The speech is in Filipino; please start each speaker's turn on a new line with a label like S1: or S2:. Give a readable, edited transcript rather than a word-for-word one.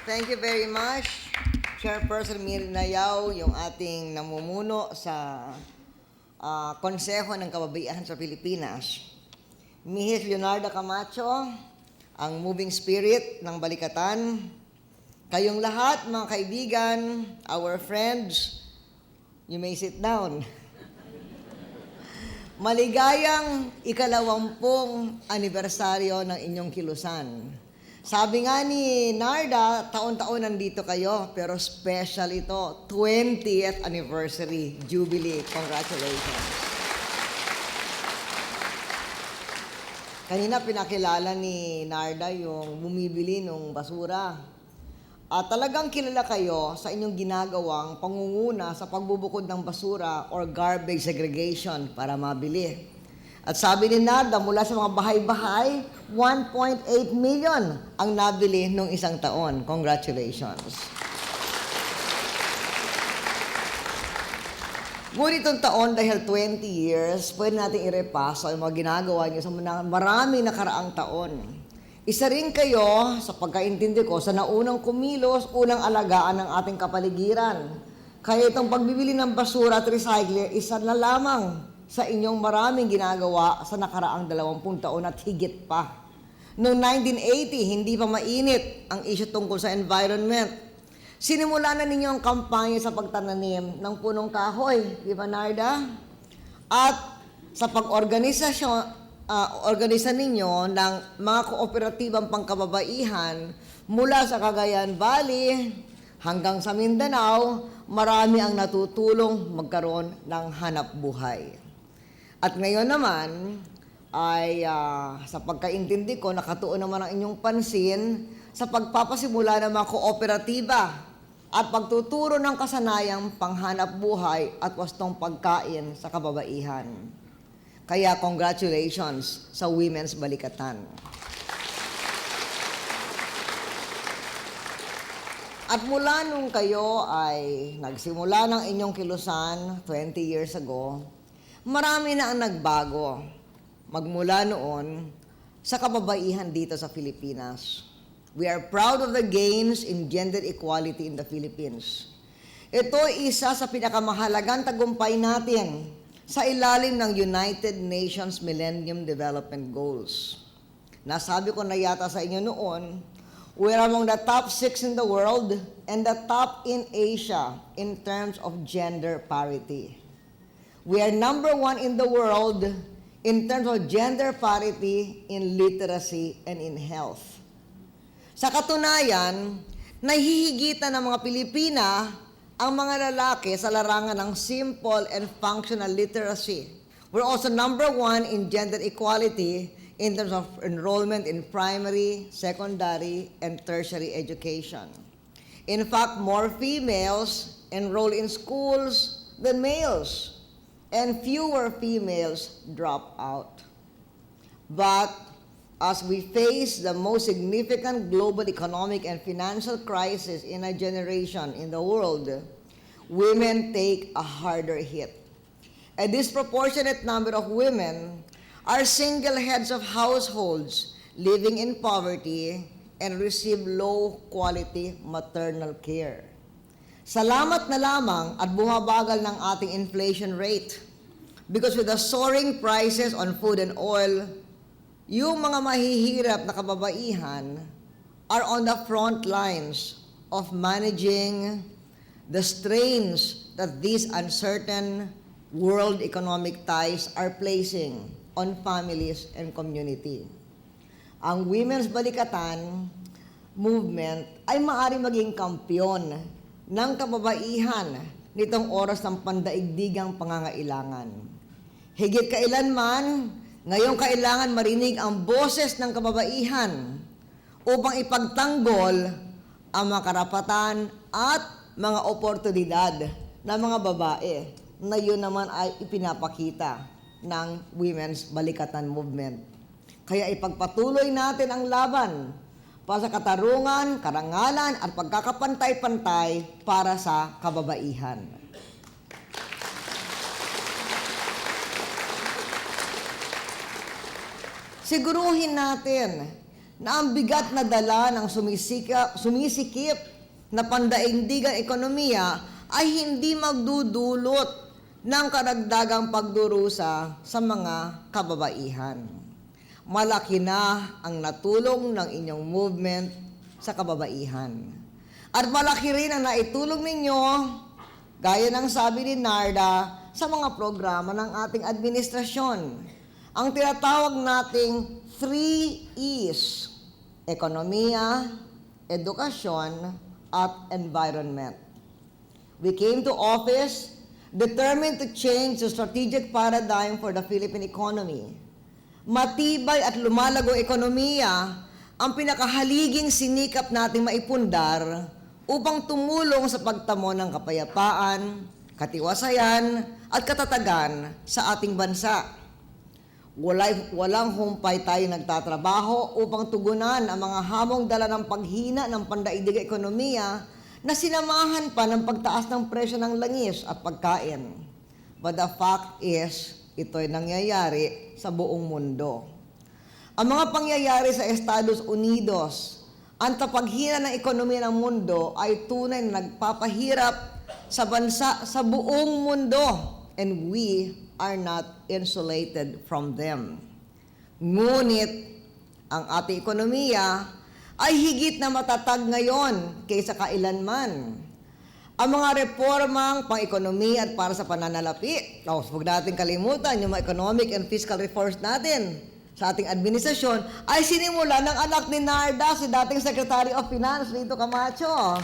S1: Thank you very much, Chairperson Mirna Yao, yung ating namumuno sa Konseho ng Kababaihan sa Pilipinas. Mrs. Leonardo Camacho, ang moving spirit ng Balikatan. Kayong lahat, mga kaibigan, our friends, you may sit down. Maligayang ikalawampung anibersaryo ng inyong kilusan. Sabi nga ni Narda, taon-taon nandito kayo, pero special ito, 20th anniversary, Jubilee. Congratulations. Kanina pinakilala ni Narda yung bumibili ng basura. At talagang kilala kayo sa inyong ginagawang pangunguna sa pagbubukod ng basura or garbage segregation para mabili. At sabi ni Narda, mula sa mga bahay-bahay, 1.8 million ang nabili nung isang taon. Congratulations. Ngunit itong taon, dahil 20 years, pwede natin irepaso ang mga ginagawa niyo sa maraming nakaraang taon. Isa rin kayo, sa pagkaintindi ko, sa naunang kumilos, unang alagaan ng ating kapaligiran. Kaya itong pagbibili ng basura at recycling, isa na lamang sa inyong maraming ginagawa sa nakaraang 20 taon at higit pa. Noong 1980, hindi pa mainit ang issue tungkol sa environment. Sinimula na ninyo ang kampanya sa pagtananim ng punong kahoy, di ba, Narda? At sa pag-organisa ninyo ng mga kooperatibang pangkababaihan mula sa Cagayan Valley hanggang sa Mindanao, marami ang natutulong magkaroon ng hanap buhay. At ngayon naman, ay sa pagkaintindi ko, nakatuon naman ang inyong pansin sa pagpapasimula ng mga kooperatiba at pagtuturo ng kasanayang panghanap buhay at wastong pagkain sa kababaihan. Kaya congratulations sa Women's Balikatan. At mula nung kayo ay nagsimula ng inyong kilusan 20 years ago, marami na ang nagbago magmula noon sa kababaihan dito sa Pilipinas. We are proud of the gains in gender equality in the Philippines. Ito ay isa sa pinakamahalagang tagumpay natin sa ilalim ng United Nations Millennium Development Goals. Nasabi ko na yata sa inyo noon, we're among the top 6 in the world and the top in Asia in terms of gender parity. We are number 1 in the world in terms of gender parity in literacy and in health. Sa katunayan, nahihigitan ng mga Pilipina ang mga lalaki sa larangan ng simple and functional literacy. We're also number 1 in gender equality in terms of enrollment in primary, secondary, and tertiary education. In fact, more females enroll in schools than males, and fewer females drop out. But as we face the most significant global economic and financial crisis in a generation in the world, women take a harder hit. A disproportionate number of women are single heads of households living in poverty and receive low-quality maternal care. Salamat na lamang at bumabagal ng ating inflation rate. Because with the soaring prices on food and oil, yung mga mahihirap na kababaihan are on the front lines of managing the strains that these uncertain world economic ties are placing on families and community. Ang Women's Balikatan movement ay maaaring maging kampyon ng kababaihan nitong oras ng pandaigdigang pangangailangan. Higit kailanman, ngayong kailangan marinig ang boses ng kababaihan upang ipagtanggol ang mga karapatan at mga oportunidad ng mga babae na yun naman ay ipinapakita ng Women's Balikatan Movement. Kaya ipagpatuloy natin ang laban para sa katarungan, karangalan at pagkakapantay-pantay para sa kababaihan. Siguruhin natin na ang bigat na dala ng sumisikip na pandaigdigang ekonomiya ay hindi magdudulot ng karagdagang pagdurusa sa mga kababaihan. Malaki na ang natulong ng inyong movement sa kababaihan. At malaki rin ang naitulong ninyo, gaya ng sabi ni Narda, sa mga programa ng ating administrasyon. Ang tinatawag nating 3 E's: ekonomiya, edukasyon, at environment. We came to office determined to change the strategic paradigm for the Philippine economy. Matibay at lumalagong ekonomiya ang pinakahaliging sinikap nating maipundar upang tumulong sa pagtamo ng kapayapaan, katiwasayan, at katatagan sa ating bansa. Walang humpay tayo nagtatrabaho upang tugunan ang mga hamong dala ng paghina ng pandaigdigang ekonomiya na sinamahan pa ng pagtaas ng presyo ng langis at pagkain. But the fact is, ito'y nangyayari sa buong mundo. Ang mga pangyayari sa Estados Unidos, ang tapaghina ng ekonomiya ng mundo ay tunay na nagpapahirap sa bansa sa buong mundo, and we are not insulated from them. Ngunit, ang ating ekonomiya ay higit na matatag ngayon kaysa kailanman. Ang mga reformang pang-ekonomiya at para sa pananalapi, huwag natin kalimutan yung mga economic and fiscal reforms natin sa ating administrasyon, ay sinimula ng anak ni Narda, si dating Secretary of Finance, Lito Camacho.